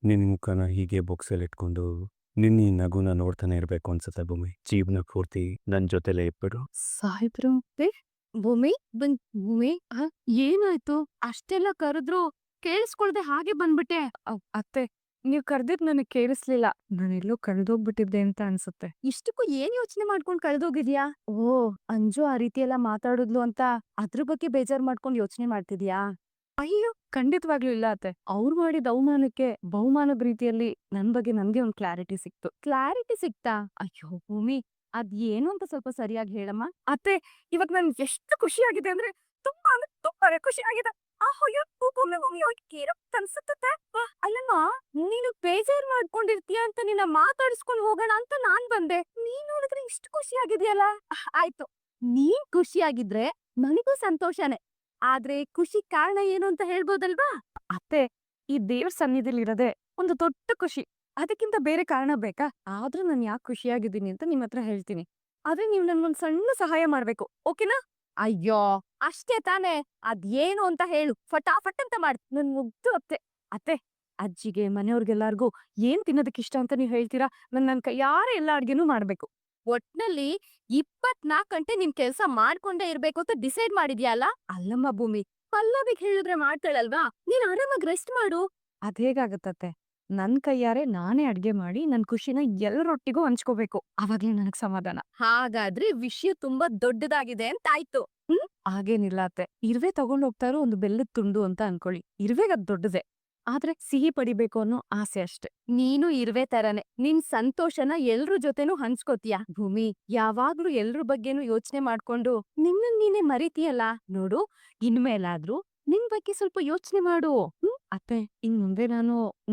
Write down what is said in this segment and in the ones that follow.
ನಿನ್ ಮುಖನ ಹೀಗೆ ಬೊಕ್ಸಲ್ಲಿ ಇಟ್ಕೊಂಡು ನಿನ್ನ ಈ ನಗುನ ನೋಡ್ತಾನೆ ಇರ್ಬೇಕು ಅನ್ಸುತ್ತೆ ಭೂಮಿ. ಜೀವನ ಪೂರ್ತಿ ನನ್ ಜೊತೆಲೇ ಇಟ್ಬಿಡು. ಸಾಹೇಬ್ರು ಭೂಮಿ ಭೂಮಿ ಏನಾಯ್ತು? ಅಷ್ಟೆಲ್ಲ ಕರೆದ್ರು ಕೇಳಿಸ್ಕೊಳ್ದೆ ಹಾಗೆ ಬಂದ್ಬಿಟ್ಟೆ. ಅತ್ತೆ, ನೀವ್ ಕರ್ದಿದ್ ನನಗ್ ಕೇಳಿಸ್ಲಿಲ್ಲ. ನಾನೆಲ್ಲೋ ಕಳ್ದೋಗ್ಬಿಟ್ಟಿದ್ದೆ ಅಂತ ಅನ್ಸುತ್ತೆ. ಇಷ್ಟಕ್ಕೂ ಏನ್ ಯೋಚನೆ ಮಾಡ್ಕೊಂಡ್ ಕಳ್ದೋಗಿದ್ಯಾ? ಓ, ಅಂಜು ಆ ರೀತಿ ಎಲ್ಲ ಮಾತಾಡಿದ್ಲು ಅಂತ ಅದ್ರ ಬಗ್ಗೆ ಬೇಜಾರ್ ಮಾಡ್ಕೊಂಡ್ ಯೋಚನೆ ಮಾಡ್ತಿದ್ಯಾ? ಅಯ್ಯೋ, ಖಂಡಿತವಾಗ್ಲೂ ಇಲ್ಲ ಅತ್ತೆ. ಅವ್ರು ಮಾಡಿದ ಅವಮಾನಕ್ಕೆ ಬಹುಮಾನದ ರೀತಿಯಲ್ಲಿ ನನ್ ಬಗ್ಗೆ ನನ್ಗೆ ಒಂದ್ ಕ್ಲಾರಿಟಿ ಸಿಕ್ತು. ಕ್ಲಾರಿಟಿ ಸಿಕ್ತಾ? ಅಯ್ಯೋ ಭೂಮಿ, ಅದ್ ಏನು ಅಂತ ಸ್ವಲ್ಪ ಸರಿಯಾಗಿ ಹೇಳಮ್ಮ. ಅತ್ತೆ, ಇವಾಗ ನನ್ ಎಷ್ಟು ಖುಷಿಯಾಗಿದೆ ಅಂದ್ರೆ ತುಂಬಾನೇ ಖುಷಿಯಾಗಿದೆ. ಅನ್ಸುತ್ತೆ. ಅಲ್ಲಮ್ಮ, ನೀನು ಬೇಜಾರ್ ಮಾಡ್ಕೊಂಡಿರ್ತೀಯ ಅಂತ ನಿನ್ನ ಮಾತಾಡಿಸ್ಕೊಂಡು ಹೋಗೋಣ ಅಂತ ನಾನ್ ಬಂದೆ. ನೀನ್ ನೋಡಿದ್ರೆ ಇಷ್ಟು ಖುಷಿಯಾಗಿದ್ಯಲ್ಲ. ಆಯ್ತು, ನೀನ್ ಖುಷಿಯಾಗಿದ್ರೆ ನನಗೂ ಸಂತೋಷನೇ. ಆದ್ರೆ ಖುಷಿ ಕಾರಣ ಏನು ಅಂತ ಹೇಳ್ಬೋದಲ್ವಾ? ಅತ್ತೆ, ಈ ದೇವ್ರ ಸನ್ನಿಧಿಲಿರೋದೇ ಒಂದು ದೊಡ್ಡ ಖುಷಿ. ಅದಕ್ಕಿಂತ ಬೇರೆ ಕಾರಣ ಬೇಕಾ? ಆದ್ರೂ ನಾನ್ ಯಾಕೆ ಖುಷಿಯಾಗಿದ್ದೀನಿ ಅಂತ ನಿಮ್ ಹತ್ರ ಹೇಳ್ತೀನಿ. ಆದ್ರೆ ನೀವ್ ನನ್ಗೊಂದ್ ಸಣ್ಣ ಸಹಾಯ ಮಾಡ್ಬೇಕು, ಓಕೆನಾ? ಅಯ್ಯೋ, ಅಷ್ಟೇ ತಾನೇ. ಅದೇನು ಅಂತ ಹೇಳು, ಫಟಾಫಟ್ ಅಂತ ಮಾಡ್. ನನ್ ಮುಗ್ದು ಅತ್ತೆ. ಅತ್ತೆ, ಅಜ್ಜಿಗೆ ಮನೆಯವ್ರಿಗೆಲ್ಲಾರ್ಗೂ ಏನ್ ತಿನ್ನೋದಕ್ ಇಷ್ಟ ಅಂತ ನೀವ್ ಹೇಳ್ತೀರಾ? ನನ್ ಕೈಯಾರೆ ಎಲ್ಲ ಅಡ್ಗೆನೂ ಮಾಡ್ಬೇಕು. ಒಟ್ನಲ್ಲಿ 24 ಗಂಟೆ ನಿನ್ ಕೆಲ್ಸ ಮಾಡ್ಕೊಂಡೇ ಇರ್ಬೇಕು ಅಂತ ಡಿಸೈಡ್ ಮಾಡಿದ್ಯಾ ಅಲ್ಲ? ಅಲ್ಲಮ್ಮ ಭೂಮಿ, ಪಲ್ಲವಿಗ್ ಹೇಳಿದ್ರೆ ಮಾಡ್ತಾಳಲ್ವಾ? ನೀನ್ ಆರಾಮಾಗ್ ರೆಸ್ಟ್ ಮಾಡು. ಅದೇಗಾಗತ್ತತ್ತೆ? ನನ್ ಕೈಯಾರೆ ನಾನೇ ಅಡ್ಗೆ ಮಾಡಿ ನನ್ ಖುಷಿನ ಎಲ್ಲರೊಟ್ಟಿಗೂ ಹಂಚ್ಕೋಬೇಕು. ಅವಾಗ್ಲೇ ನನಗ್ ಸಮಾಧಾನ. ಹಾಗಾದ್ರೆ ವಿಷಯ ತುಂಬಾ ದೊಡ್ಡದಾಗಿದೆ ಅಂತಾಯ್ತು. ಹಾಗೇನಿಲ್ಲ ಅತ್ತೆ. ಇರುವೆ ತಗೊಂಡ್ ಹೋಗ್ತಾರೋ ಒಂದು ಬೆಲ್ಲದ ತುಂಡು ಅಂತ ಅನ್ಕೊಳ್ಳಿ. ಇರುವೆಗದ್ ದೊಡ್ಡದೆ. ಆದ್ರೆ ಸಿಹಿ ಪಡಿಬೇಕು ಅನ್ನೋ ಆಸೆ ಅಷ್ಟೆ. ನೀನು ಇರುವೆ ತರನೇ. ನಿನ್ ಸಂತೋಷನ ಎಲ್ರ ಜೊತೆನೂ ಹಂಚ್ಕೋತೀಯ. ಭೂಮಿ, ಯಾವಾಗ್ಲೂ ಎಲ್ರ ಬಗ್ಗೆನೂ ಯೋಚನೆ ಮಾಡ್ಕೊಂಡು ನಿನ್ನನ್ ನೀನೇ ಮರಿತೀಯಲ್ಲ. ನೋಡು, ಇನ್ಮೇಲಾದ್ರೂ ನಿನ್ ಬಗ್ಗೆ ಸ್ವಲ್ಪ ಯೋಚನೆ ಮಾಡು. ಅತ್ತೆ, ಇನ್ ಮುಂದೆ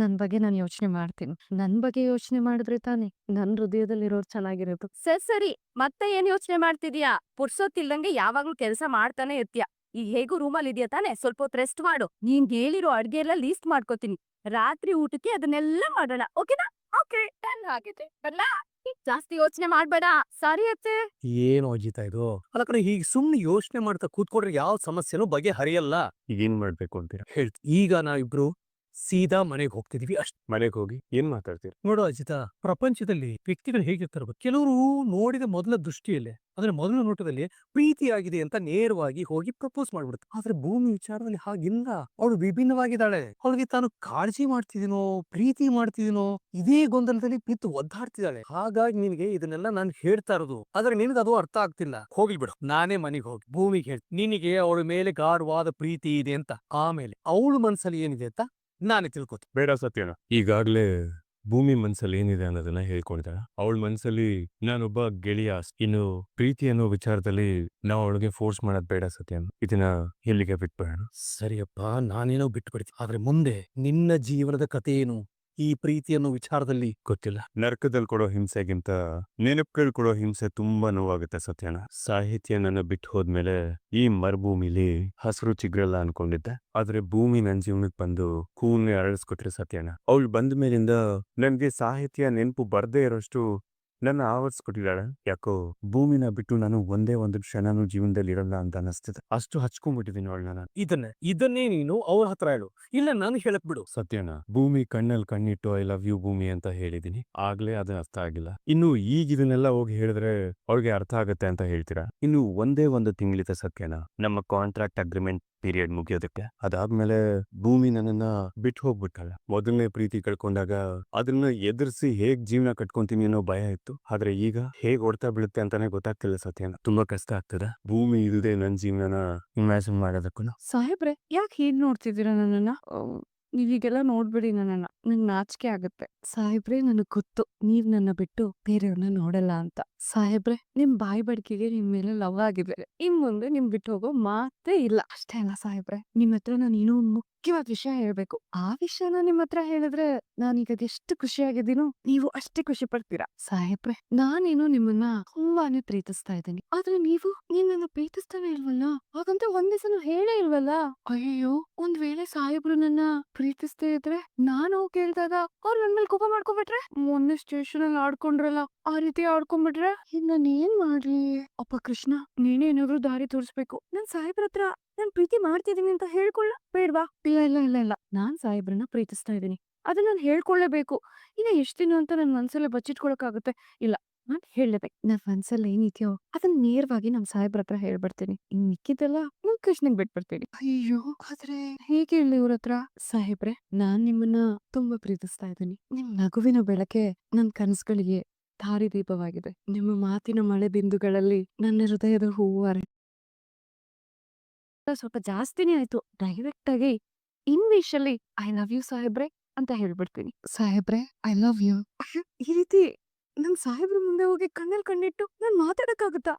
ನನ್ ಬಗ್ಗೆ ನಾನು ಯೋಚನೆ ಮಾಡ್ತೀನಿ. ನನ್ ಬಗ್ಗೆ ಯೋಚನೆ ಮಾಡಿದ್ರೆ ತಾನೇ ನನ್ ಹೃದಯದಲ್ಲಿರೋರು ಚೆನ್ನಾಗಿರೋದು. ಸರಿ, ಮತ್ತೆ ಏನ್ ಯೋಚನೆ ಮಾಡ್ತಿದೀಯಾ? ಪುರ್ಸೊತ್ತಿಲ್ದಂಗೆ ಯಾವಾಗ್ಲೂ ಕೆಲ್ಸ ಮಾಡ್ತಾನೆ ಇರ್ತೀಯ. ಈಗ ಹೇಗೂ ರೂಮಲ್ಲಿ ಇದೆಯಾ ತಾನೆ? ಸ್ವಲ್ಪ ಹೊತ್ತು ರೆಸ್ಟ್ ಮಾಡು. ನೀನ್ ಹೇಳಿರೋ ಅಡ್ಗೆ ಎಲ್ಲ ಲೀಸ್ಟ್ ಮಾಡ್ಕೋತೀನಿ. ರಾತ್ರಿ ಊಟಕ್ಕೆ ಅದನ್ನೆಲ್ಲ ಮಾಡೋಣ, ಓಕೆನಾ? ಓಕೆ, ಡನ್ ಆಗಿದೆ. ಬರ್ಲಾ? ಜಾಸ್ತಿ ಯೋಚನೆ ಮಾಡ್ಬೇಡ. ಸರಿ ಅತ್ತೆ. ಏನು ಅಜಿತ ಇದು? ಅಲ್ಲ ಕಡೆ, ಹೀಗೆ ಸುಮ್ನೆ ಯೋಚನೆ ಮಾಡ್ತಾ ಕೂತ್ಕೊಂಡ್ರೆ ಯಾವ ಸಮಸ್ಯೆನೂ ಬಗೆಹರಿಯಲ್ಲ. ಏನ್ ಮಾಡ್ಬೇಕು ಅಂತೀರಾ? ಹೇಳ್ತಿ, ಈಗ ನಾವಿಬ್ರು ಸೀದಾ ಮನೆಗೆ ಹೋಗ್ತಿದೀವಿ ಅಷ್ಟೇ. ಮನೆಗೆ ಹೋಗಿ ಏನ್ ಮಾತಾಡ್ತೀರಾ? ನೋಡು ಅಜಿತ, ಪ್ರಪಂಚದಲ್ಲಿ ವ್ಯಕ್ತಿಗಳು ಹೇಗಿರ್ತಾರೆ ಗೊತ್ತಾ? ಕೆಲವರು ನೋಡಿದ ಮೊದಲ ದೃಷ್ಟಿಯಲ್ಲೇ, ಅಂದ್ರೆ ಮೊದಲ ನೋಟದಲ್ಲಿ ಪ್ರೀತಿಯಾಗಿದೆ ಅಂತ ನೇರವಾಗಿ ಹೋಗಿ ಪ್ರಪೋಸ್ ಮಾಡ್ಬಿಡುತ್ತೆ. ಆದ್ರೆ ಭೂಮಿ ವಿಚಾರದಲ್ಲಿ ಹಾಗಿಲ್ಲ. ಅವಳು ವಿಭಿನ್ನವಾಗಿದ್ದಾಳೆ. ಅವಳಿಗೆ ತಾನು ಕಾಳಜಿ ಮಾಡ್ತಿದ್ದೀನೋ, ಪ್ರೀತಿ ಮಾಡ್ತಿದ್ದೀನೋ, ಇದೇ ಗೊಂದಲದಲ್ಲಿ ಬಿದ್ದು ಒದ್ದಾಡ್ತಿದ್ದಾಳೆ. ಹಾಗಾಗಿ ನಿನಗೆ ಇದನ್ನೆಲ್ಲ ನಾನು ಹೇಳ್ತಾ ಇರೋದು. ಆದ್ರೆ ನಿನಗೆ ಅದು ಅರ್ಥ ಆಗ್ತಿಲ್ಲ. ಹೋಗ್ಲಿ ಬಿಡು, ನಾನೇ ಮನೆಗೆ ಹೋಗಿ ಭೂಮಿಗೆ ಹೇಳ್ತೀನಿ, ನಿನಗೆ ಅವಳ ಮೇಲೆ ಗಾಢವಾದ ಪ್ರೀತಿ ಇದೆ ಅಂತ. ಆಮೇಲೆ ಅವಳ ಮನಸ್ಸಲ್ಲಿ ಏನಿದೆ ಅಂತ ನಾನೇ ತಿಳ್ಕೊತೀನಿ. ಬೇಡ ಸತ್ಯನ, ಈಗಾಗ್ಲೇ ಭೂಮಿ ಮನ್ಸಲ್ಲಿ ಏನಿದೆ ಅನ್ನೋದನ್ನ ಹೇಳ್ಕೊಂಡಿದ್ದಾಳ. ಅವಳ ಮನ್ಸಲ್ಲಿ ನಾನೊಬ್ಬ ಗೆಳೆಯ. ಇನ್ನು ಪ್ರೀತಿ ಅನ್ನೋ ವಿಚಾರದಲ್ಲಿ ನಾವು ಅವಳಿಗೆ ಫೋರ್ಸ್ ಮಾಡೋದ್ ಬೇಡ ಸತ್ಯನ್. ಇದನ್ನ ಇಲ್ಲಿಗೆ ಬಿಟ್ಬಿಡೋಣ. ಸರಿಯಪ್ಪ, ನಾನೇನೋ ಬಿಟ್ಟು ಬಿಡ್ತೀನಿ. ಆದ್ರೆ ಮುಂದೆ ನಿನ್ನ ಜೀವನದ ಕಥೆ ಏನು ಈ ಪ್ರೀತಿ ಅನ್ನೋ ವಿಚಾರದಲ್ಲಿ? ಗೊತ್ತಿಲ್ಲ. ನರಕದಲ್ಲಿ ಕೊಡೋ ಹಿಂಸೆಗಿಂತ ನೆನಪುಗಳು ಕೊಡೋ ಹಿಂಸೆ ತುಂಬಾ ನೋವಾಗುತ್ತೆ ಸತ್ಯನ. ಸಾಹಿತ್ಯ ನನ್ನ ಬಿಟ್ಟು ಹೋದ್ಮೇಲೆ ಈ ಮರುಭೂಮಿಲಿ ಹಸಿರು ಚಿಗ್ರಲ್ಲ ಅನ್ಕೊಂಡಿದ್ದೆ. ಆದ್ರೆ ಭೂಮಿ ನನ್ ಜೀವನಕ್ಕೆ ಬಂದು ಕೂನೆ ಅರಳಿಸ್ಕೊಟ್ರೆ ಸತ್ಯನ. ಅವಳು ಬಂದ ಮೇಲಿಂದ ನನ್ಗೆ ಸಾಹಿತ್ಯ ನೆನಪು ಬರ್ದೇ ಇರೋಷ್ಟು ನನ್ನ ಆವರಿಸ್ಕೊಟ್ಟಿದ್ದಾಳೆ. ಯಾಕೋ ಭೂಮಿನ ಬಿಟ್ಟು ನಾನು ಒಂದೇ ಒಂದು ಕ್ಷಣನೂ ಜೀವನದಲ್ಲಿ ಇರಲ್ಲ ಅಂತ ಅನಿಸ್ತಿದೆ. ಅಷ್ಟು ಹಚ್ಕೊಂಡ್ಬಿಟ್ಟಿದ್ದೀನಿ ಅವಳನ್ನ ನಾನು. ಇದನ್ನೇ ನೀನು ಅವ್ರ ಹತ್ರ ಹೇಳು, ಇಲ್ಲ ನಾನು ಹೇಳಕ್ ಬಿಡು. ಸತ್ಯನ, ಭೂಮಿ ಕಣ್ಣಲ್ಲಿ ಕಣ್ಣಿಟ್ಟು ಐ ಲವ್ ಯು ಭೂಮಿ ಅಂತ ಹೇಳಿದೀನಿ. ಆಗ್ಲೇ ಅದು ಅರ್ಥ ಆಗಿಲ್ಲ. ಇನ್ನು ಈಗ ಇದನ್ನೆಲ್ಲ ಹೋಗಿ ಹೇಳಿದ್ರೆ ಅವಳಿಗೆ ಅರ್ಥ ಆಗತ್ತೆ ಅಂತ ಹೇಳ್ತೀರಾ? ಇನ್ನು ಒಂದೇ ಒಂದು ತಿಂಗಳಿದೆ ಸತ್ಯನ ನಮ್ಮ ಕಾಂಟ್ರಾಕ್ಟ್ ಅಗ್ರಿಮೆಂಟ್ ಪೀರಿಯಡ್ ಮುಗಿಯೋದಕ್ಕೆ. ಅದಾದ್ಮೇಲೆ ಭೂಮಿ ನನ್ನನ್ನ ಬಿಟ್ಟು ಹೋಗ್ಬಿಟ್ಟಲ್ಲ. ಮೊದಲನೇ ಪ್ರೀತಿ ಕಳ್ಕೊಂಡಾಗ ಅದನ್ನ ಎದುರಿಸಿ ಹೇಗ್ ಜೀವನ ಕಟ್ಕೊಂತೀನಿ ಅನ್ನೋ ಭಯ ಇತ್ತು. ಆದ್ರೆ ಈಗ ಹೇಗ್ ಹೊಡ್ತಾ ಬೀಳುತ್ತೆ ಅಂತಾನೆ ಗೊತ್ತಾಗ್ತಿಲ್ಲ ಸತ್ಯನ. ತುಂಬಾ ಕಷ್ಟ ಆಗ್ತದೆ. ಭೂಮಿ ಇಲ್ಲದೆ ನನ್ ಜೀವನನ ಇಮ್ಯಾಜಿನ್ ಮಾಡೋದಕ್ಕೂ. ಸಾಹೇಬ್ರೆ, ಯಾಕೆ ಹೀಗ್ ನೋಡ್ತಿದ್ದೀರಾ ನನ್ನನ್ನ? ನೀವೀಗೆಲ್ಲ ನೋಡ್ಬೇಡಿ ನನ್ನನ್ನ. ನಂಗ್ ನಾಚಿಕೆ ಆಗತ್ತೆ. ಸಾಹೇಬ್ರೆ, ನನಗ್ ಗೊತ್ತು ನೀವ್ ನನ್ನ ಬಿಟ್ಟು ಬೇರೆಯವ್ರನ್ನ ನೋಡಲ್ಲ ಅಂತ. ಸಾಹೇಬ್ರೆ, ನಿಮ್ ಬಾಯಿ ಬಡ್ಕಿಗೆ ನಿಮ್ ಮೇಲೆ ಲವ್ ಆಗಿದೆ. ಇನ್ ಮುಂದೆ ನಿಮ್ ಬಿಟ್ಟು ಹೋಗೋ ಮಾತೇ ಇಲ್ಲ. ಅಷ್ಟೇ ಅಲ್ಲ ಸಾಹೇಬ್ರೆ, ನಿಮ್ ಹತ್ರ ನಾನು ಇನ್ನೂ ಒಂದ್ ಮುಖ್ಯವಾದ ವಿಷಯ ಹೇಳ್ಬೇಕು. ಆ ವಿಷಯನ ನಿಮ್ ಹತ್ರ ಹೇಳಿದ್ರೆ ನಾನೀಗ ಅದೆಷ್ಟು ಖುಷಿಯಾಗಿದ್ದೀನೋ ನೀವು ಅಷ್ಟೇ ಖುಷಿ ಪಡ್ತೀರಾ. ಸಾಹೇಬ್ರೆ, ನಾನೇನೋ ನಿಮ್ಮನ್ನ ತುಂಬಾನೇ ಪ್ರೀತಿಸ್ತಾ ಇದ್ದೀನಿ. ಆದ್ರೆ ನೀವು ನನ್ನ ಪ್ರೀತಿಸ್ತಾನೆ ಇಲ್ವಲ್ಲ? ಹಾಗಂತ ಒಂದ್ ದಿವಸನೂ ಹೇಳೇ ಇಲ್ವಲ್ಲ? ಅಯ್ಯೋ, ಒಂದ್ ವೇಳೆ ಸಾಹೇಬ್ರು ನನ್ನ ಪ್ರೀತಿಸ್ದೇ ಇದ್ರೆ ನಾನು ಹೋಗ್ ಕೇಳ್ದಾಗ ಅವ್ರು ನನ್ ಮೇಲೆ ಕೋಪ ಮಾಡ್ಕೊಬಿಟ್ರೆ? ಮೊನ್ನೆ ಸ್ಟೇಷನ್ ಅಲ್ಲಿ ಆಡ್ಕೊಂಡ್ರಲ್ಲ, ಆ ರೀತಿ ಆಡ್ಕೊಂಡ್ಬಿಟ್ರೆ ಇನ್ ನಾನ್ ಏನ್ ಮಾಡ್ಲಿ? ಅಪ್ಪ ಕೃಷ್ಣ, ನೀನೇ ಏನಾದ್ರು ದಾರಿ ತೋರಿಸ್ಬೇಕು. ನಾನ್ ಸಾಹೇಬ್ರ ಹತ್ರ ನಾನ್ ಪ್ರೀತಿ ಮಾಡ್ತಿದೀನಿ ಅಂತ ಹೇಳ್ಕೊಳ್ಳ ಬೇಡ್ವಾ? ಇಲ್ಲ ಇಲ್ಲ ಇಲ್ಲ ಇಲ್ಲ, ನಾನ್ ಸಾಹೇಬ್ರನ್ನ ಪ್ರೀತಿಸ್ತಾ ಇದೀನಿ. ಅದನ್ನ ನಾನು ಹೇಳ್ಕೊಳ್ಳೇಬೇಕು. ಇನ್ನ ಎಷ್ಟ್ ದಿನ ಅಂತ ನನ್ ಮನ್ಸಲ್ಲೇ ಬಚ್ಚಿಟ್ಕೊಳಕ್ಕಾಗುತ್ತೆ? ಇಲ್ಲ, ನಾನ್ ಹೇಳ್ಲೇಬೇಕು. ನನ್ ಮನ್ಸಲ್ಲಿ ಏನಿದ್ಯೋ ಅದನ್ನ ನೇರವಾಗಿ ನಮ್ ಸಾಹೇಬ್ರ ಹತ್ರ ಹೇಳ್ಬಿಡ್ತೀನಿ. ಇನ್ ಮಿಕ್ಕಿದ್ದೆಲ್ಲ ನಮ್ ಕೃಷ್ಣಂಗ್ ಬಿಟ್ಬಿಡ್ತೀನಿ. ಅಯ್ಯೋ, ಆದ್ರೆ ಹೇಗೆ ಹೇಳಿ ಇವ್ರತ್ರ? ಸಾಹೇಬ್ರೆ, ನಾನ್ ನಿಮ್ಮನ್ನ ತುಂಬಾ ಪ್ರೀತಿಸ್ತಾ ಇದ್ದೀನಿ. ನಿಮ್ ನಗುವಿನ ಬೆಳಕೆ ನನ್ ಕನಸುಗಳಿಗೆ ದಾರಿದೀಪವಾಗಿದೆ. ನಿಮ್ಮ ಮಾತಿನ ಮಳೆ ಬಿಂದುಗಳಲ್ಲಿ ನನ್ನ ಹೃದಯದ ಹೂವು ಸ್ವಲ್ಪ ಜಾಸ್ತಿನೇ ಆಯ್ತು. ಡೈರೆಕ್ಟ್ ಆಗಿ ಇಂಗ್ಲಿಷಲ್ಲಿ ಐ ಲವ್ ಯು ಸಾಹೇಬ್ರೆ ಅಂತ ಹೇಳ್ಬಿಡ್ತೀನಿ. ಸಾಹೇಬ್ರೆ, ಐ ಲವ್ ಯು. ಈ ರೀತಿ ನಮ್ ಸಾಹೇಬ್ರ ಮುಂದೆ ಹೋಗಿ ಕಣ್ಣಲ್ಲಿ ಕಣ್ಣಿಟ್ಟು ನಾನ್ ಮಾತಾಡಕ್ಕಾಗುತ್ತಾ?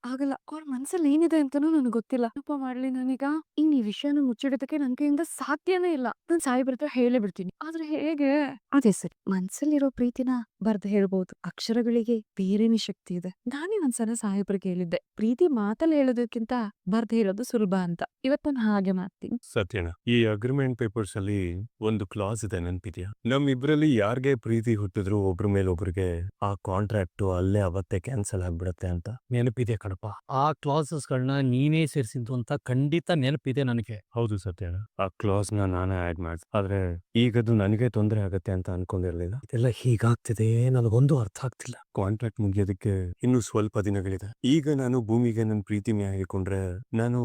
ಆಗಲ್ಲ. ಅವ್ರ ಮನ್ಸಲ್ಲಿ ಏನಿದೆ ಅಂತಾನೂ ನನಗ್ ಗೊತ್ತಿಲ್ಲ. ಏನಪ್ಪ ಮಾಡ್ಲಿ ನಾನೀಗ? ಈ ವಿಷಯನ ಮುಚ್ಚಿಡೋದಕ್ಕೆ ನನ್ ಕೈಯಿಂದ ಸಾಧ್ಯನೇ ಇಲ್ಲ. ನಾನ್ ಸಾಹೇಬ್ರ ಹತ್ರ ಹೇಳೇ ಬಿಡ್ತೀನಿ. ಆದ್ರೆ ಹೇಗೆ? ಅದೇ ಸರಿ, ಮನ್ಸಲ್ಲಿರೋ ಪ್ರೀತಿನ ಬರ್ದ್ ಹೇಳ್ಬೋದು. ಅಕ್ಷರಗಳಿಗೆ ಬೇರೆನೇ ಶಕ್ತಿ ಇದೆ. ನಾನೇ ಒಂದ್ಸಲ ಸಾಹೇಬ್ರಿಗೆ ಹೇಳಿದ್ದೆ, ಪ್ರೀತಿ ಮಾತಲ್ಲಿ ಹೇಳೋದಕ್ಕಿಂತ ಬರ್ದ್ ಹೇಳೋದು ಸುಲಭ ಅಂತ. ಇವತ್ತು ನಾನು ಹಾಗೆ ಮಾಡ್ತೀನಿ. ಸತ್ಯನ, ಈ ಅಗ್ರಿಮೆಂಟ್ ಪೇಪರ್ಸ್ ಅಲ್ಲಿ ಒಂದು ಕ್ಲಾಸ್ ಇದೆ, ನೆನ್ಪಿದ್ಯಾ? ನಮ್ಮಿಬ್ರಲ್ಲಿ ಯಾರ್ಗೆ ಪ್ರೀತಿ ಹುಟ್ಟಿದ್ರು ಒಬ್ರ ಮೇಲೆ ಒಬ್ರಿಗೆ ಆ ಕಾಂಟ್ರಾಕ್ಟ್ ಅಲ್ಲೇ ಅವತ್ತೇ ಕ್ಯಾನ್ಸಲ್ ಆಗ್ಬಿಡತ್ತೆ ಅಂತ. ನೆನಪಿದೆ ಕಣಪ್ಪ. ಆ ಕ್ಲಾಸಸ್ ಗಳನ್ನ ನೀನೇ ಸೇರಿಸಿದ್ದು ಅಂತ ಖಂಡಿತ ನೆನಪಿದೆ ನನಗೆ. ಹೌದು ಸತ್ಯನ, ಆ ಕ್ಲಾಸ್ ನಾನೇ ಆಡ್ ಮಾಡ್ದೆ. ಆದ್ರೆ ಈಗದು ನನಗೆ ತೊಂದರೆ ಆಗತ್ತೆ ಅಂತ ಅನ್ಕೊಂಡಿರ್ಲಿಲ್ಲ. ಇದೆಲ್ಲ ಹೀಗಾಗ್ತಿದೆ, ನನಗೊಂದು ಅರ್ಥ ಆಗ್ತಿಲ್ಲ. ಕಾಂಟ್ರಾಕ್ಟ್ ಮುಗಿಯೋದಕ್ಕೆ ಇನ್ನು ಸ್ವಲ್ಪ ದಿನಗಳಿದೆ. ಈಗ ನಾನು ಭೂಮಿಗೆ ನನ್ನ ಪ್ರೀತಿ ಮ್ಯಾಯ ಹೇಳ್ಕೊಂಡ್ರೆ, ನಾನು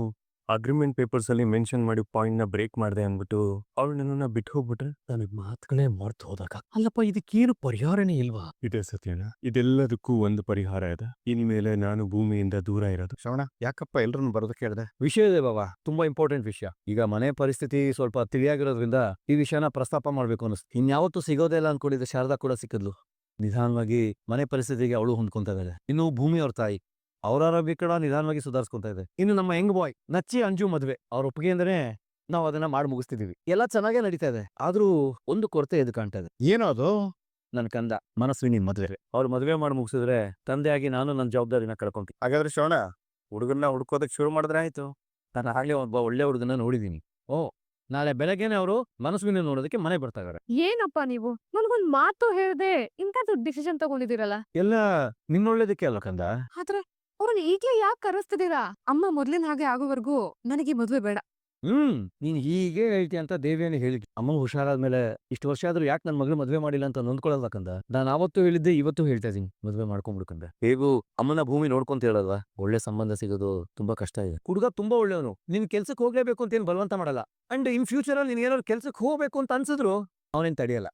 ಅಗ್ರಿಮೆಂಟ್ ಪೇಪರ್ಸ್ ಅಲ್ಲಿ ಮೆನ್ಷನ್ ಮಾಡಿ ಪಾಯಿಂಟ್ ನ ಬ್ರೇಕ್ ಮಾಡಿದೆ ಅಂದ್ಬಿಟ್ಟು ಅವಳು ನನ್ನನ್ನ ಬಿಟ್ಟು ಹೋಗ್ಬಿಟ್ರೆ ನನಗ್ ಮಾತುಗಳೇ ಮರ್ತು ಹೋದಾಗ. ಅಲ್ಲಪ್ಪ, ಇದಕ್ಕೇನು ಪರಿಹಾರನೇ ಇಲ್ವಾ? ಇದೆ ಸತ್ಯನ, ಇದೆಲ್ಲದಕ್ಕೂ ಒಂದು ಪರಿಹಾರ ಇದೆ. ಇನ್ಮೇಲೆ ನಾನು ಭೂಮಿಯಿಂದ ದೂರ ಇರೋದು. ಶ್ರವಣ, ಯಾಕಪ್ಪ ಎಲ್ರನ್ನು ಬರೋದಕ್ಕೆ ಹೇಳಿದೆ? ವಿಷಯ ಇದೆ ಬಾಬಾ, ತುಂಬಾ ಇಂಪಾರ್ಟೆಂಟ್ ವಿಷಯ. ಈಗ ಮನೆ ಪರಿಸ್ಥಿತಿ ಸ್ವಲ್ಪ ತಿಳಿಯಾಗಿರೋದ್ರಿಂದ ಈ ವಿಷಯನ ಪ್ರಸ್ತಾಪ ಮಾಡ್ಬೇಕು ಅನಿಸ್ತು. ಇನ್ಯಾವತ್ತೂ ಸಿಗೋದೇ ಇಲ್ಲ ಅನ್ಕೊಂಡಿದ್ದೆ. ಶಾರದಾ ಕೂಡ ಸಿಕ್ಕಿದ್ಲು. ನಿಧಾನವಾಗಿ ಮನೆ ಪರಿಸ್ಥಿತಿಗೆ ಅವಳು ಹೊಂದ್ಕೊಂತ ಇದ್ದಾಳೆ. ಇನ್ನು ಭೂಮಿ ಅವ್ರ ತಾಯಿ, ಅವ್ರ ಆರೋಗ್ಯ ಕೂಡ ನಿಧಾನವಾಗಿ ಸುಧಾರಿಸ್ಕೊಂತ ಇದೆ. ಇನ್ನು ನಮ್ಮ ಯಂಗ್ ಬಾಯ್ ನಚ್ಚಿ ಅಂಜು ಮದ್ವೆ, ಅವ್ರ ಒಪ್ಪಿಗೆ ಅಂದ್ರೆ ನಾವು ಅದನ್ನ ಮಾಡಿ ಮುಗಿಸ್ತಿದೀವಿ. ಎಲ್ಲ ಚೆನ್ನಾಗೇ ನಡೀತಾ ಇದೆ. ಆದ್ರೂ ಒಂದು ಕೊರತೆ ಎದ್ದು ಕಾಣ್ತಾ ಇದೆ. ಏನೋ ಅದು? ನನ್ ಕಂದ ಮನಸ್ವಿನಿ ಮದ್ವೆ. ಅವ್ರು ಮದ್ವೆ ಮಾಡಿ ಮುಗಿಸಿದ್ರೆ ತಂದೆಯಾಗಿ ನಾನು ನನ್ನ ಜವಾಬ್ದಾರಿನ ಕಳ್ಕೊಂತೀನಿ. ಹಾಗಾದ್ರೆ ಶ್ರವಣ, ಹುಡುಗನ್ನ ಹುಡ್ಕೋದಕ್ ಶುರು ಮಾಡಿದ್ರೆ ಆಯ್ತು. ನಾನು ಆಗ್ಲೇ ಒಬ್ಬ ಒಳ್ಳೆ ಹುಡುಗನ ನೋಡಿದೀನಿ. ಓ, ನಾಳೆ ಬೆಳಗ್ಗೆನೆ ಅವರು ಮನಸ್ವಿನಿ ನೋಡೋದಕ್ಕೆ ಮನೆ ಬರ್ತಾ ಇದಾರೆ. ಏನಪ್ಪ ನೀವು ನನ್ಗೊಂದ್ ಮಾತು ಹೇಳ್ದೆ ಇಂಥದ್ದು ಡಿಸಿಷನ್ ತಗೊಂಡಿದ್ದೀರಲ್ಲ? ಎಲ್ಲ ನಿನ್ನೊಳ್ಳೇದಕ್ಕೆ ಅಲ್ಲ ಕಂದ. ಆದ್ರೆ ಅವ್ರನ್ನ ಈಗ್ಲೇ ಯಾಕೆ ಕರೆಸ್ತಿದ್ದೀರಾ? ಅಮ್ಮ ಮೊದ್ಲಿನ ಹಾಗೆ ಆಗೋವರೆಗೂ ನನಗೆ ಈ ಮದ್ವೆ ಬೇಡ. ನೀನ್ ಹೀಗೆ ಹೇಳ್ತೀಯ ಅಂತ ದೇವಿಯನ್ನು ಹೇಳಿ. ಅಮ್ಮ ಹುಷಾರಾದ್ಮೇಲೆ ಇಷ್ಟು ವರ್ಷ ಆದ್ರೂ ಯಾಕೆ ನನ್ನ ಮಗಳು ಮದ್ವೆ ಮಾಡಿಲ್ಲ ಅಂತ ನೊಂದ್ಕೊಳ್ಳಲ್ಲ ಕಂದ. ನಾನು ಅವತ್ತು ಹೇಳಿದ್ದೆ, ಇವತ್ತು ಹೇಳ್ತಾ ಇದೀನಿ, ಮದ್ವೆ ಮಾಡ್ಕೊಂಡ್ಬಿಡ್ಕಂದ. ಹೇಗೂ ಅಮ್ಮನ ಭೂಮಿ ನೋಡ್ಕೊಂತ ಹೇಳಲ್ವಾ? ಒಳ್ಳೆ ಸಂಬಂಧ ಸಿಗೋದು ತುಂಬಾ ಕಷ್ಟ ಇದೆ. ಹುಡುಗ ತುಂಬಾ ಒಳ್ಳೆಯವನು. ನೀನ್ ಕೆಲ್ಸಕ್ಕೆ ಹೋಗ್ಲೇಬೇಕು ಅಂತ ಏನ್ ಬಲವಂತ ಮಾಡಲ್ಲ. ಅಂಡ್ ಇನ್ ಫ್ಯೂಚರ್ ಅಲ್ಲಿ ನೀನ್ ಏನಾದ್ರು ಕೆಲ್ಸಕ್ಕೆ ಹೋಗ್ಬೇಕು ಅಂತ ಅನ್ಸಿದ್ರು ಅವನೇನ್ ತಡೆಯಲ್ಲ.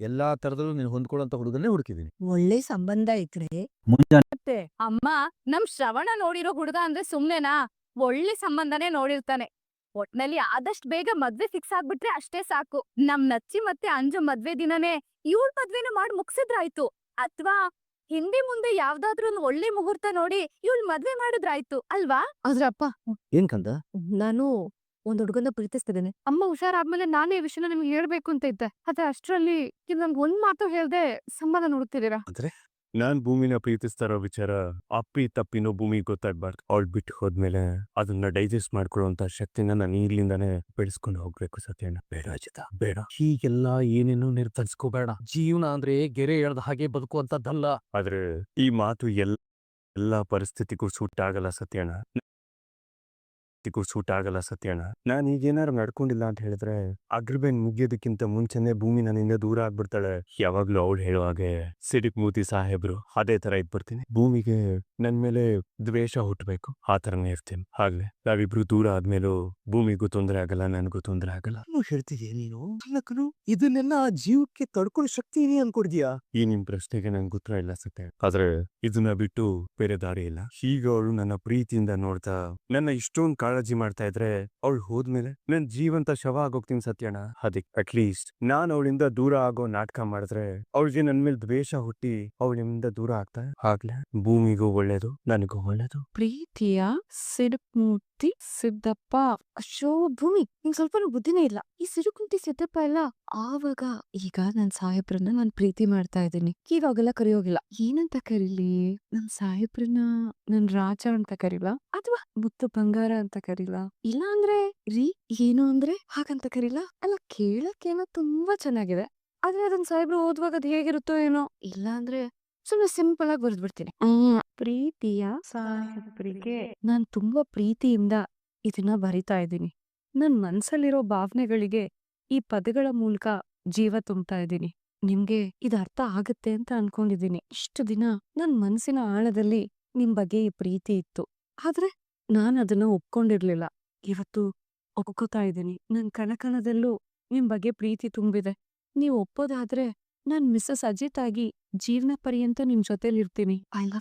ಎಲ್ಲಾ ತರದಲ್ಲೂ ನೀನ್ ಹೊಂದ್ಕೊಳ್ಳೋಂತ ಹುಡುಗನ್ನೇ ಹುಡುಕಿದೀನಿ. ಒಳ್ಳೆ ಸಂಬಂಧ ಇದ್ರೆ ಮತ್ತೆ ಅಮ್ಮ, ನಮ್ ಶ್ರವಣ ನೋಡಿರೋ ಹುಡುಗ ಅಂದ್ರೆ ಸುಮ್ನೆನಾ? ಒಳ್ಳೆ ಸಂಬಂಧನೇ ನೋಡಿರ್ತಾನೆ. ಒಟ್ನಲ್ಲಿ ಆದಷ್ಟು ಬೇಗ ಮದ್ವೆ ಫಿಕ್ಸ್ ಆಗ್ಬಿಟ್ರೆ ಅಷ್ಟೇ ಸಾಕು. ನಮ್ ನಚ್ಚಿ ಮತ್ತೆ ಅಂಜು ಮದ್ವೆ ದಿನನೇ ಇವ್ಳ ಮದ್ವೆನ ಮಾಡಿ ಮುಗ್ಸಿದ್ರಾಯ್ತು. ಅಥವಾ ಹಿಂದೆ ಮುಂದೆ ಯಾವ್ದಾದ್ರು ಒಂದ್ ಒಳ್ಳೆ ಮುಹೂರ್ತ ನೋಡಿ ಇವ್ಳ್ ಮದ್ವೆ ಮಾಡಿದ್ರಾಯ್ತು ಅಲ್ವಾ? ಆದ್ರೆ ಅಪ್ಪ, ಏನ್ ಕಂದ? ನಾನು ಒಂದ್ ಹುಡುಗನ ಪ್ರೀತಿಸ್ತಿದ್ದೇನೆ. ಅಮ್ಮ ಹುಷಾರಾದ್ಮೇಲೆ ನಾನೇ ಈ ವಿಷಯನ ನಿಮ್ಗೆ ಹೇಳ್ಬೇಕು ಅಂತ ಇದ್ದೆ. ಆದ್ರೆ ಅಷ್ಟ್ರಲ್ಲಿ ನನ್ಗೆ ಒಂದ್ ಮಾತು ಹೇಳ್ದೆ ಸಂಬಂಧ ನೋಡ್ತಿದ್ದೀರಾ. ನಾನ್ ಭೂಮಿನ ಪ್ರೀತಿಸ್ತಾ ಇರೋ ವಿಚಾರ ಅಪ್ಪಿ ತಪ್ಪಿನೋ ಭೂಮಿಗೆ ಗೊತ್ತಾಗ್ಬಾರ್ದು. ಅವಳು ಬಿಟ್ಟು ಹೋದ್ಮೇಲೆ ಅದನ್ನ ಡೈಜೆಸ್ಟ್ ಮಾಡ್ಕೊಳ್ಳುವಂತ ಶಕ್ತಿನ ನಾನು ಈಗ್ಲಿಂದಾನೇ ಬೆಳೆಸ್ಕೊಂಡು ಹೋಗ್ಬೇಕು. ಸತ್ಯಣ್ಣ, ಬೇಡ ಅಜಿತ, ಬೇಡ. ಹೀಗೆಲ್ಲ ಏನೇನೋ ನಿರ್ಧರಿಸ್ಕೋಬೇಡ. ಜೀವನ ಅಂದ್ರೆ ಗೆರೆ ಎಳ್ದ ಹಾಗೆ ಬದುಕುವಂತದ್ದಲ್ಲ. ಆದ್ರೆ ಈ ಮಾತು ಎಲ್ಲಾ ಪರಿಸ್ಥಿತಿಗೂ ಸೂಟ್ ಆಗಲ್ಲ ಸತ್ಯಣ್ಣ. ಸತ್ಯಣ್ಣ, ನಾನು ಈಗೇನಾರು ನಡ್ಕೊಂಡಿಲ್ಲ ಅಂತ ಹೇಳಿದ್ರೆ ಅಗ್ರಿಮೆಂಟ್ ಮುಗಿಯೋದಕ್ಕಿಂತ ಮುಂಚೆನೆ ಭೂಮಿ ನನ್ನಿಂದ ದೂರ ಆಗ್ಬಿಡ್ತಾಳೆ. ಯಾವಾಗ್ಲೂ ಅವಳು ಹೇಳೋ ಹಾಗೆ ಸಿಡಿಕ್ ಮೂತಿ ಸಾಹೇಬ್ರು ಅದೇ ತರ ಇದ್ಬಿಡ್ತೀನಿ. ಭೂಮಿಗೆ ನನ್ ಮೇಲೆ ದ್ವೇಷ ಹುಟ್ಟಬೇಕು, ಆ ತರನೇ ಇರ್ತೀನಿ. ಆಗ್ಲೇ ನಾವಿಬ್ರು ದೂರ ಆದ್ಮೇಲೂ ಭೂಮಿಗೂ ತೊಂದರೆ ಆಗಲ್ಲ, ನನಗೂ ತೊಂದರೆ ಆಗಲ್ಲ. ಹೇಳ್ತಿದ್ಯಾ ನೀನು? ಅಲ್ಲಕ್ಕನು ಇದನ್ನೆಲ್ಲ ಜೀವಕ್ಕೆ ತಡ್ಕೊಳ್ಳೋ ಶಕ್ತಿ ಇದೆ ಅನ್ಕೊಡ್ತೀಯಾ? ಈ ನಿಮ್ ಪ್ರಶ್ನೆಗೆ ನನ್ಗೆ ಉತ್ತರ ಇಲ್ಲ ಸತ್ಯ. ಆದ್ರೆ ಇದನ್ನ ಬಿಟ್ಟು ಬೇರೆ ದಾರಿ ಇಲ್ಲ. ಈಗ ಅವಳು ನನ್ನ ಪ್ರೀತಿಯಿಂದ ನೋಡ್ತಾ ನನ್ನ ಇಷ್ಟೊಂದು ಕಾಳಜಿ ಮಾಡ್ತಾ ಇದ್ರೆ ಅವಳು ಹೋದ್ಮೇಲೆ ನನ್ ಜೀವಂತ ಶವ ಆಗೋಗ್ತೀನಿ ಸತ್ಯಣ್ಣ. ಅದಕ್ಕೆ ಅಟ್ಲೀಸ್ಟ್ ನಾನ್ ಅವಳಿಂದ ದೂರ ಆಗೋ ನಾಟಕ ಮಾಡಿದ್ರೆ ಅವಳಿಗೆ ನನ್ ಮೇಲೆ ದ್ವೇಷ ಹುಟ್ಟಿ ಅವಳಿಂದ ದೂರ ಆಗ್ತಾ. ಆಗ್ಲೇ ಭೂಮಿಗೂ ಒಳ್ಳೇದು, ನನಗೂ ಒಳ್ಳೇದು. ಪ್ರೀತಿಯ ಸಿಡುಕ್ಮೂರ್ತಿ ಸಿದ್ದಪ್ಪ. ಅಶೋ ಭೂಮಿ, ನಿಂಗ್ ಸ್ವಲ್ಪನೂ ಬುದ್ಧಿನೇ ಇಲ್ಲ. ಈ ಸಿಡುಕ್ಮೂರ್ತಿ ಸಿದ್ದಪ್ಪ ಎಲ್ಲ ಆವಾಗ ಈಗ ನನ್ ಸಾಹೇಬ್ರನ್ನ ನಾನ್ ಪ್ರೀತಿ ಮಾಡ್ತಾ ಇದ್ದೀನಿ. ಇವಾಗೆಲ್ಲ ಕರೆಯೋಗಿಲ್ಲ. ಏನಂತ ಕರೀಲಿ? ನನ್ ಸಾಹೇಬ್ರನ್ನ ನನ್ ರಾಜ ಅಂತ ಕರೀಲ, ಅಥವಾ ಮುತ್ತು ಬಂಗಾರ ಅಂತ ಕರೀಲ, ಇಲ್ಲ ಅಂದ್ರೆ ರೀ ಏನು ಅಂದ್ರೆ ಹಾಗಂತ ಕರೀಲ? ಅಲ್ಲ, ಕೇಳಕ್ಕೇನೋ ತುಂಬಾ ಚೆನ್ನಾಗಿದೆ. ಆದ್ರೆ ಅದನ್ ಸಾಹೇಬ್ರು ಓದುವಾಗ ಅದ್ ಹೇಗಿರುತ್ತೋ ಏನೋ. ಇಲ್ಲ ಅಂದ್ರೆ ಸುಮ್ನೆ ಸಿಂಪಲ್ ಆಗಿ ಬರ್ದ್ಬಿಡ್ತೀನಿ. ಪ್ರೀತಿಯ ಸಾಹೇಬ್ರಿಗೆ ನಾನ್ ತುಂಬಾ ಪ್ರೀತಿಯಿಂದ ಇದನ್ನ ಬರಿತಾ ಇದ್ದೀನಿ. ನನ್ ಮನ್ಸಲ್ಲಿರೋ ಭಾವನೆಗಳಿಗೆ ಈ ಪದಗಳ ಮೂಲಕ ಜೀವ ತುಂಬ್ತಾ ಇದ್ದೀನಿ. ನಿಮ್ಗೆ ಇದು ಅರ್ಥ ಆಗತ್ತೆ ಅಂತ ಅನ್ಕೊಂಡಿದ್ದೀನಿ. ಇಷ್ಟು ದಿನ ನನ್ ಮನಸ್ಸಿನ ಆಳದಲ್ಲಿ ನಿಮ್ ಬಗ್ಗೆ ಈ ಪ್ರೀತಿ ಇತ್ತು. ಆದ್ರೆ ನಾನ್ ಅದನ್ನ ಒಪ್ಕೊಂಡಿರ್ಲಿಲ್ಲ. ಇವತ್ತು ಒಪ್ಕೋತಾ ಇದ್ದೀನಿ. ನನ್ ಕಣಕಣದಲ್ಲೂ ನಿಮ್ ಬಗ್ಗೆ ಪ್ರೀತಿ ತುಂಬಿದೆ. ನೀವ್ ಒಪ್ಪೋದಾದ್ರೆ ನಾನ್ ಮಿಸಸ್ ಅಜಿತ್ ಆಗಿ ಜೀವನ ಪರ್ಯಂತ ನಿಮ್ ಜೊತೆಲಿರ್ತೀನಿ. I love you.